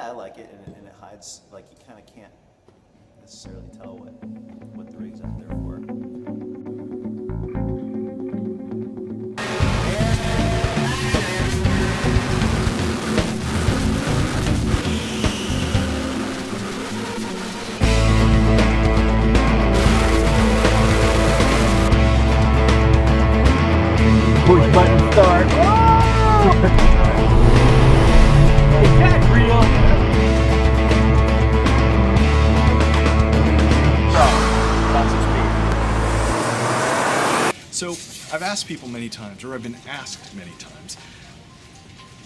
Yeah, I like it, and it hides, like, you kind of can't necessarily tell what the rig's out there for. Push button start. Is that real? So I've asked people many times, or I've been asked many times,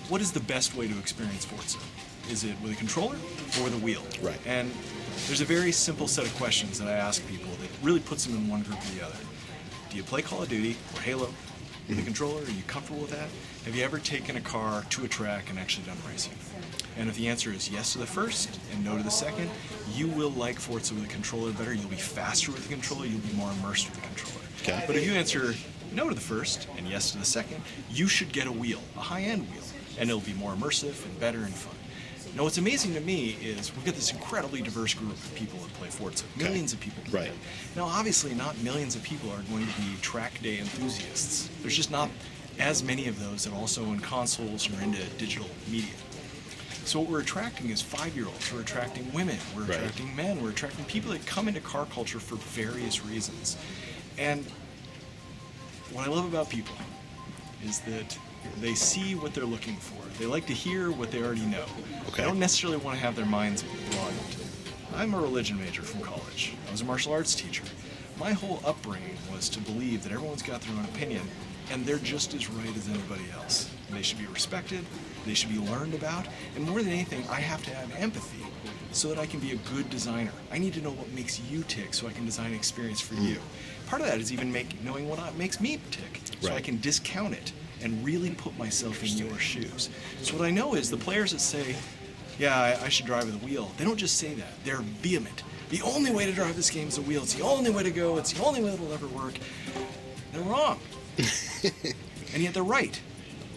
what is the best way to experience Forza? Is it with a controller or with a wheel? Right. And there's a very simple set of questions that I ask people that really puts them in one group or the other. Do you play Call of Duty or Halo with a controller? Are you comfortable with that? Have you ever taken a car to a track and actually done racing? And if the answer is yes to the first and no to the second, you will like Forza with a controller better. You'll be faster with the controller. You'll be more immersed with the controller. Okay. But if you answer no to the first and yes to the second, you should get a wheel, a high-end wheel, and it'll be more immersive and better and fun. Now, what's amazing to me is we've got this incredibly diverse group of people that play Forza. Millions of people play. Right. Now, obviously, not millions of people are going to be track day enthusiasts. There's just not as many of those that also own consoles or into digital media. So what we're attracting is 5-year-olds. We're attracting women. We're Right. attracting men. We're attracting people that come into car culture for various reasons. And what I love about people is that they see what they're looking for. They like to hear what they already know. Okay. They don't necessarily want to have their minds broadened. I'm a religion major from college. I was a martial arts teacher. My whole upbringing was to believe that everyone's got their own opinion, and they're just as right as anybody else. They should be respected, they should be learned about, and more than anything, I have to have empathy so that I can be a good designer. I need to know what makes you tick so I can design an experience for you. Part of that is even knowing what makes me tick, so I Right. can discount it and really put myself in your shoes. So what I know is the players that say, yeah, I should drive with a wheel, they don't just say that, they're vehement. The only way to drive this game is a wheel, it's the only way to go, it's the only way it'll ever work. They're wrong. And yet they're right.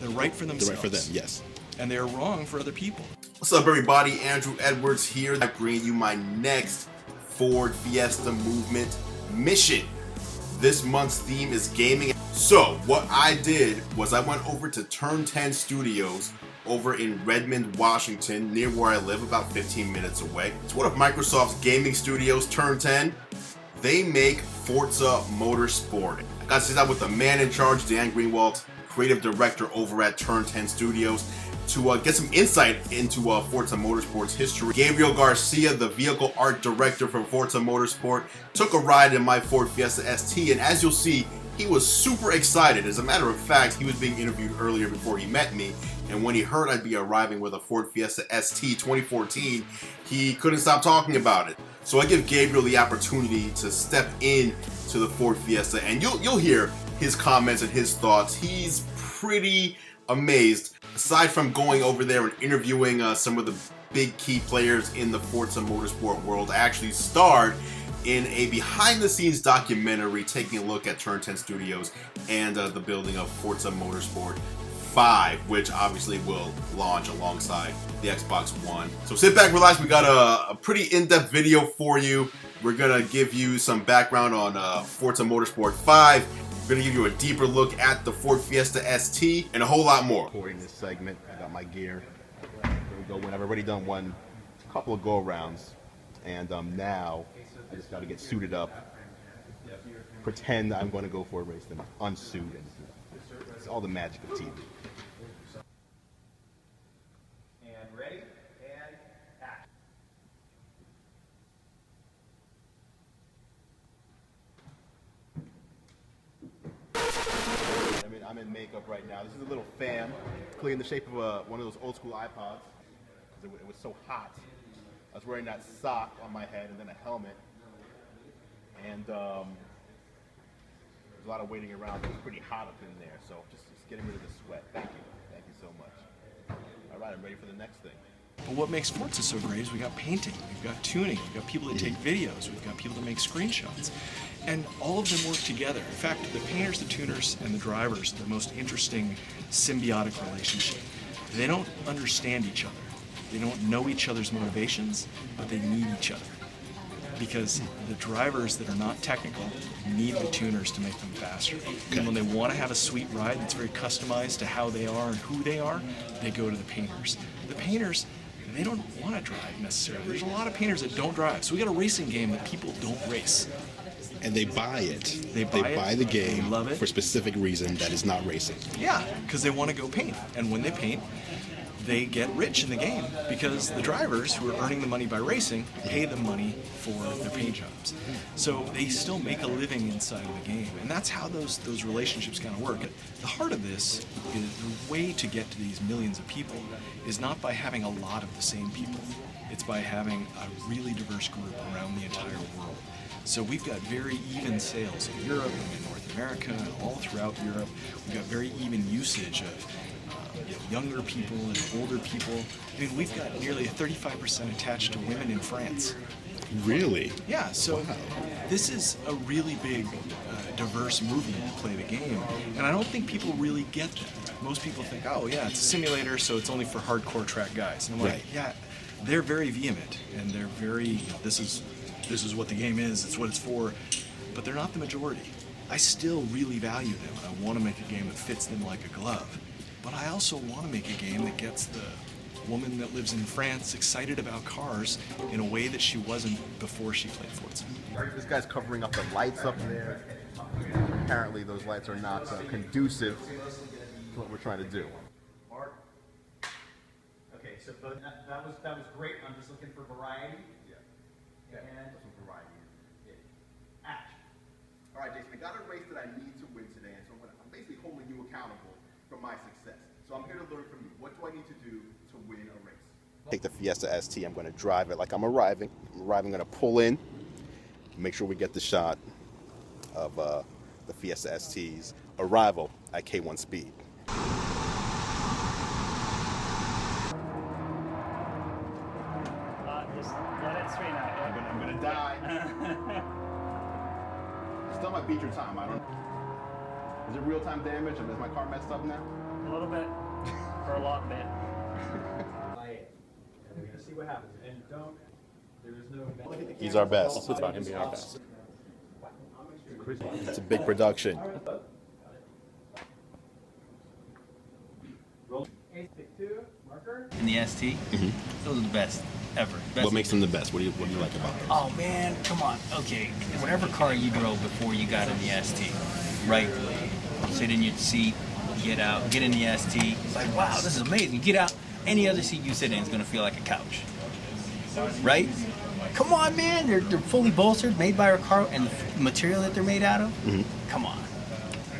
They're right for themselves. They're right for them, yes. And they're wrong for other people. What's up, everybody? Andrew Edwards here. I'm bringing you my next Ford Fiesta Movement mission. This month's theme is gaming. So what I did was I went over to Turn 10 Studios over in Redmond, Washington, near where I live, about 15 minutes away. It's one of Microsoft's gaming studios, Turn 10. They make Forza Motorsport. I got to sit down with the man in charge, Dan Greenawalt, creative director over at Turn 10 Studios, to get some insight into Forza Motorsport's history. Gabriel Garcia, the vehicle art director for Forza Motorsport, took a ride in my Ford Fiesta ST, and as you'll see, he was super excited. As a matter of fact, he was being interviewed earlier before he met me, and when he heard I'd be arriving with a Ford Fiesta ST 2014, he couldn't stop talking about it. So I give Gabriel the opportunity to step in to the Ford Fiesta, and you'll hear his comments and his thoughts. He's pretty amazed. Aside from going over there and interviewing some of the big key players in the Forza Motorsport world, I actually starred in a behind-the-scenes documentary taking a look at Turn 10 Studios and the building of Forza Motorsport 5, which obviously will launch alongside the Xbox One. So sit back, relax. We got a pretty in-depth video for you. We're gonna give you some background on Forza Motorsport 5. We're gonna give you a deeper look at the Ford Fiesta ST and a whole lot more. Recording this segment, I got my gear. Here we go. When I've already done a couple of go-arounds, and now I just got to get suited up. Pretend I'm going to go for a race, then unsuit. It's all the magic of TV. And ready? And action. I'm in makeup right now. This is a little fan, clearly in the shape of one of those old school iPods. It was so hot. I was wearing that sock on my head and then a helmet. And there's a lot of waiting around. It was pretty hot up in there, so just getting rid of the sweat. Thank you so much. All right, I'm ready for the next thing. But what makes Forza so great is we got painting, we've got tuning, we've got people that take videos, we've got people that make screenshots. And all of them work together. In fact, the painters, the tuners, and the drivers are the most interesting symbiotic relationship. They don't understand each other. They don't know each other's motivations, but they need each other. Because the drivers that are not technical need the tuners to make them faster. And when they want to have a sweet ride that's very customized to how they are and who they are, they go to the painters. The painters, they don't want to drive necessarily. There's a lot of painters that don't drive. So we got a racing game that people don't race. And they buy it. They buy the it, game they love it. for a specific reason that is not racing. Yeah, because they want to go paint. And when they paint, they get rich in the game because the drivers who are earning the money by racing pay them money for their paint jobs. So they still make a living inside of the game. And that's how those relationships kind of work. The heart of this is the way to get to these millions of people is not by having a lot of the same people. It's by having a really diverse group around the entire world. So we've got very even sales in Europe and in North America and all throughout Europe. We've got very even usage of younger people and older people. I mean, we've got nearly 35% attached to women in France. Really? Yeah, so this is a really big, diverse movement to play the game, and I don't think people really get that. Most people think, oh yeah, it's a simulator, so it's only for hardcore track guys. And I'm like, yeah, they're very vehement, and they're very, this is what the game is, it's what it's for, but they're not the majority. I still really value them, and I want to make a game that fits them like a glove. But I also want to make a game that gets the woman that lives in France excited about cars in a way that she wasn't before she played Forza. This guy's covering up the lights up there. Apparently those lights are not conducive to what we're trying to do. Mark. Okay, so that was great. I'm just looking for variety. Yeah. And some variety. action. All right, Jason, I got a race that I need to win today, and so I'm basically holding you accountable for my success. So I'm here to learn from you. What do I need to do to win a race? Take the Fiesta ST. I'm going to drive it like I'm arriving. I'm going to pull in, make sure we get the shot of the Fiesta ST's arrival at K1 speed. Just let it straighten out. Yeah. I'm gonna die. Still might beat your time. I don't. Is it real time damage? Is my car messed up now? A little bit, for a lot bit. We're gonna see what happens. And don't. There is no. He's our best. It's about him being our best. It's a big production. Marker. In the ST, those are the best ever. Best What makes them the best? What do you like about them? Oh man, come on. Okay, whatever car you drove before you got in the ST, right? Sit in your seat, get out, get in the ST. It's like, wow, this is amazing. Get out. Any other seat you sit in is gonna feel like a couch, right? Come on, man. They're fully bolstered, made by our car, and the material that they're made out of. Come on.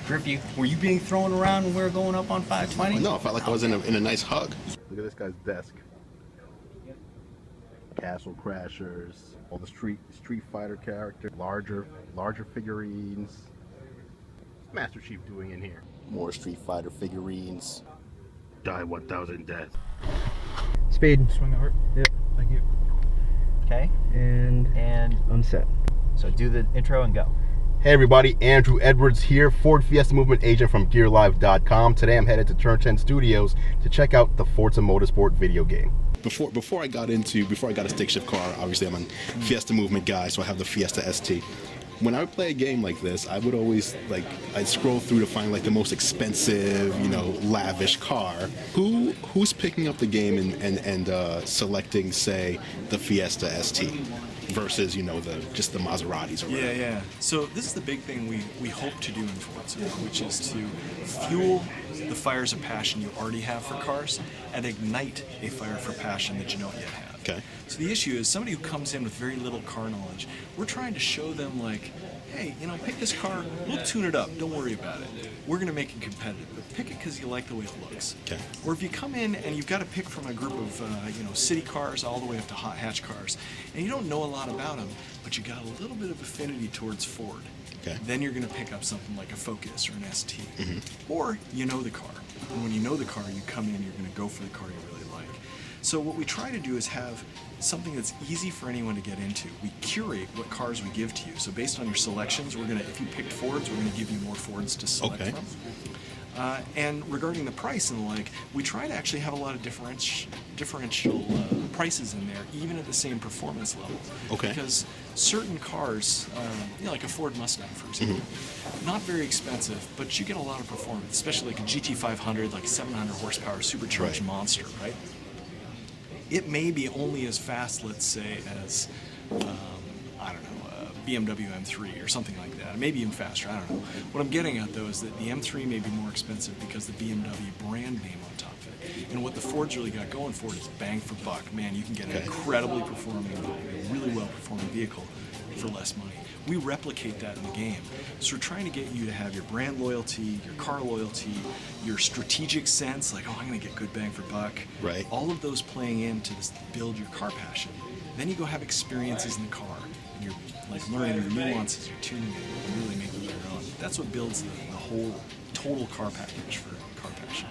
Griffey, were you being thrown around when we were going up on 520? No, I felt like I was in a nice hug. Look at this guy's desk. Castle Crashers, all the Street Fighter characters, larger figurines. What's Master Chief doing in here? More Street Fighter figurines. Die 1,000 death. Speed. Swing over. Yep, thank you. Okay. And I'm set. So do the intro and go. Hey everybody, Andrew Edwards here, Ford Fiesta Movement agent from GearLive.com. Today I'm headed to Turn 10 Studios to check out the Forza Motorsport video game. Before I got a stick shift car, obviously I'm a Fiesta Movement guy, so I have the Fiesta ST. When I would play a game like this, I would always I'd scroll through to find the most expensive, lavish car. Who's picking up the game and selecting, say, the Fiesta ST versus just the Maseratis or whatever? Yeah. So this is the big thing we hope to do in Forza, which is to fuel the fires of passion you already have for cars and ignite a fire for passion that you don't yet have. Okay. So the issue is somebody who comes in with very little car knowledge, we're trying to show them hey, pick this car, we'll tune it up, don't worry about it. We're going to make it competitive, but pick it because you like the way it looks. Okay. Or if you come in and you've got to pick from a group of city cars all the way up to hot hatch cars, and you don't know a lot about them, but you got a little bit of affinity towards Ford. Okay. Then you're going to pick up something like a Focus or an ST. Or you know the car. And when you know the car, you come in, you're going to go for the car you really like. So what we try to do is have something that's easy for anyone to get into. We curate what cars we give to you. So based on your selections, if you picked Fords, we're going to give you more Fords to select from. And regarding the price and the like, we try to actually have a lot of differential prices in there, even at the same performance level. Okay. Because certain cars, like a Ford Mustang, for example, not very expensive, but you get a lot of performance, especially like a GT500, like a 700 horsepower supercharged monster, right? It may be only as fast, let's say, as, I don't know, BMW M3 or something like that, maybe even faster, I don't know. What I'm getting at though is that the M3 may be more expensive because the BMW brand name on top of it. And what the Ford's really got going for it is bang for buck. Man, you can get an incredibly performing, really well performing vehicle for less money. We replicate that in the game. So we're trying to get you to have your brand loyalty, your car loyalty, your strategic sense, like, oh, I'm gonna get good bang for buck. Right. All of those playing into this, build your car passion. Then you go have experiences in the car, and you're like learning the nuances, you're tuning it, and really making it your own. That's what builds the whole total car package for car passion.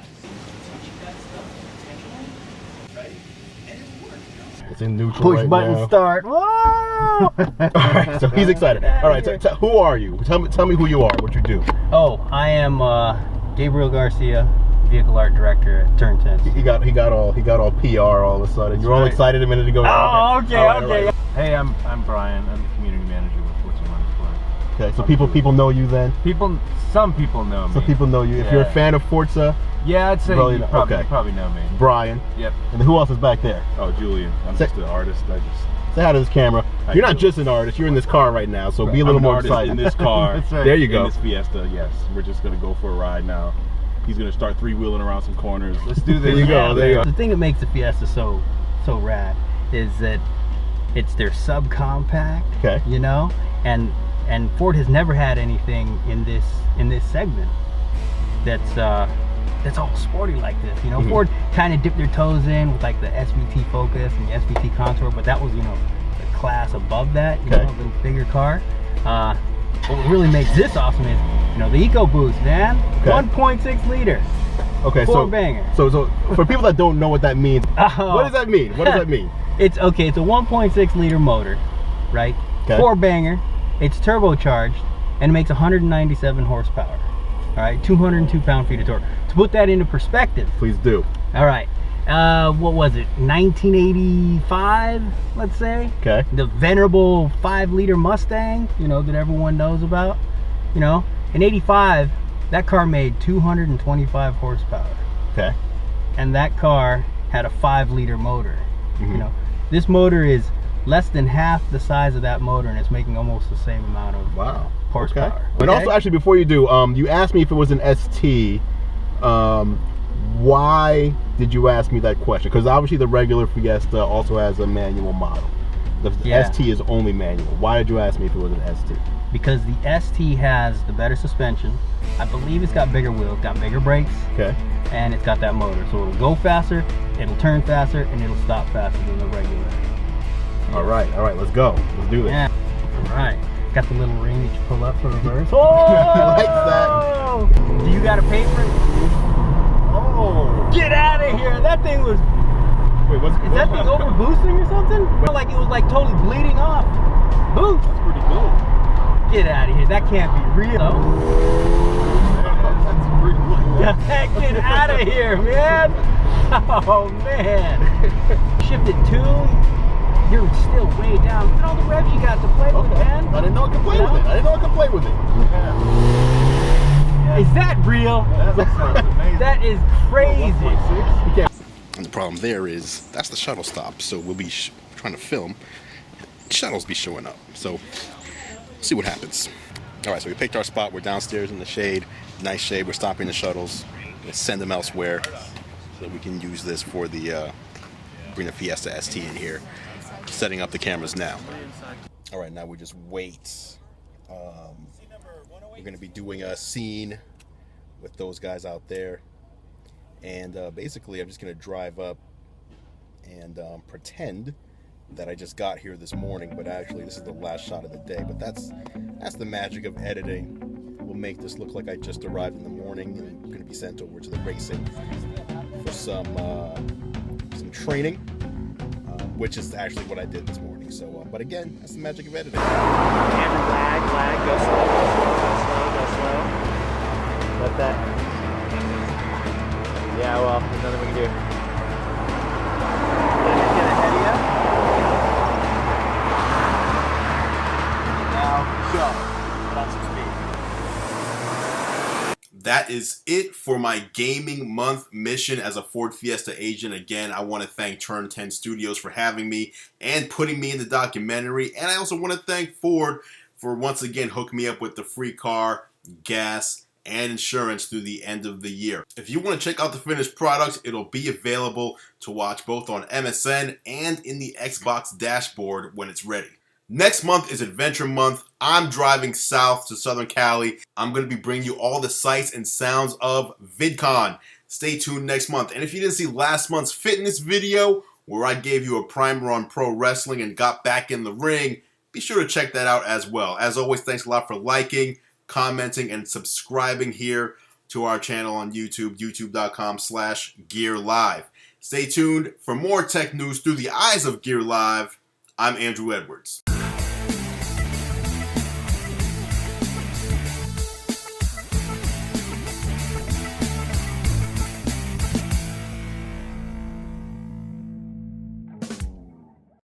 It's in neutral Push right button now. start. Whoa! All right, so he's excited. All right, so who are you? Tell me who you are. What you do. Oh, I am Gabriel Garcia, vehicle art director at Turn 10. He got all PR all of a sudden. You're all excited a minute ago. Oh, okay, All right, okay. all right. Hey, I'm Brian. I'm the community manager with Forza Motorsport. Okay, so people know you then. Some people know me. Some people know you. If you're a fan of Forza, Yeah, I'd say Probably you not. probably, Okay. probably know me. Brian, Yep. and who else is back there? Oh, Julian. I'm Say- just an artist. Say hi to this camera. Hi, You're not Julian. just an artist. You're in this car right now, so be a I'm little an more artist excited. in this car. That's right. There you go. In this Fiesta, yes. We're just gonna go for a ride now. He's gonna start three-wheeling around some corners. Let's do this. There you go. There you go. The thing that makes the Fiesta so rad is that it's their subcompact. Okay. You know, and Ford has never had anything in this segment that's all sporty like this. You know, Ford kind of dipped their toes in with like the SVT Focus and the SVT Contour, but that was, you know, the class above that. You know, a little bigger car. What really makes this awesome is, you know, the EcoBoost, man. 1.6 liter. Okay, Four banger. So for people that don't know what that means, what does that mean? What does that mean? It's okay. It's a 1.6 liter motor, right? Okay. 4 banger. It's turbocharged and it makes 197 horsepower. All right, 202 pound-feet of torque. To put that into perspective, Please do. all right, what was it? 1985, let's say. Okay. The venerable 5-liter Mustang, you know, that everyone knows about. You know, in '85, that car made 225 horsepower. Okay. And that car had a 5-liter motor. You know, this motor is less than half the size of that motor, and it's making almost the same amount of horsepower. Okay. And also, actually, before you do, you asked me if it was an ST. Why did you ask me that question? Because obviously the regular Fiesta also has a manual model. The ST is only manual. Why did you ask me if it was an ST? Because the ST has the better suspension. I believe it's got bigger wheels, got bigger brakes. Okay. And it's got that motor, so it'll go faster, it'll turn faster, and it'll stop faster than the regular. All right, let's go. Let's do this. Yeah. All right. Got the little ring that you pull up for reverse. Oh! I like that. Do you got a paper? Oh! Get out of here! That thing was. Wait, Is that thing over boosting or something? Like it was like totally bleeding off. Boost. That's pretty cool. Get out of here! That can't be real. That's pretty cool. Get out of here, man! Oh man! Shifted tune. You're still way down. Look at all the revs you got to play with, man. I didn't know I could play with it. I didn't know I could play with it. Is that real? That is crazy. And the problem there is that's the shuttle stop. So we'll be trying to film. Shuttles be showing up. So see what happens. All right, so we picked our spot. We're downstairs in the shade. Nice shade. We're stopping the shuttles. We'll send them elsewhere so that we can use this for the bring the Fiesta ST in here. Setting up the cameras now. All right, now we just wait. We're going to be doing a scene with those guys out there, and basically I'm just going to drive up and pretend that I just got here this morning, but actually this is the last shot of the day. But that's the magic of editing. We'll make this look like I just arrived in the morning, and I'm going to be sent over to the racing for some training. Which is actually what I did this morning. So, but again, that's the magic of editing. Camera lag, go slow. Let that Yeah, well, there's nothing we can do. Did I get ahead of you? Now go. Put on some speed. That is it for my gaming month mission as a Ford Fiesta agent. Again, I want to thank Turn 10 Studios for having me and putting me in the documentary. And I also want to thank Ford for once again hooking me up with the free car, gas, and insurance through the end of the year. If you want to check out the finished product, it'll be available to watch both on MSN and in the Xbox dashboard when it's ready. Next month is Adventure Month. I'm driving south to Southern Cali. I'm going to be bringing you all the sights and sounds of VidCon. Stay tuned next month. And if you didn't see last month's fitness video, where I gave you a primer on pro wrestling and got back in the ring, be sure to check that out as well. As always, thanks a lot for liking, commenting, and subscribing here to our channel on YouTube, youtube.com/GearLive. Stay tuned for more tech news through the eyes of Gear Live. I'm Andrew Edwards.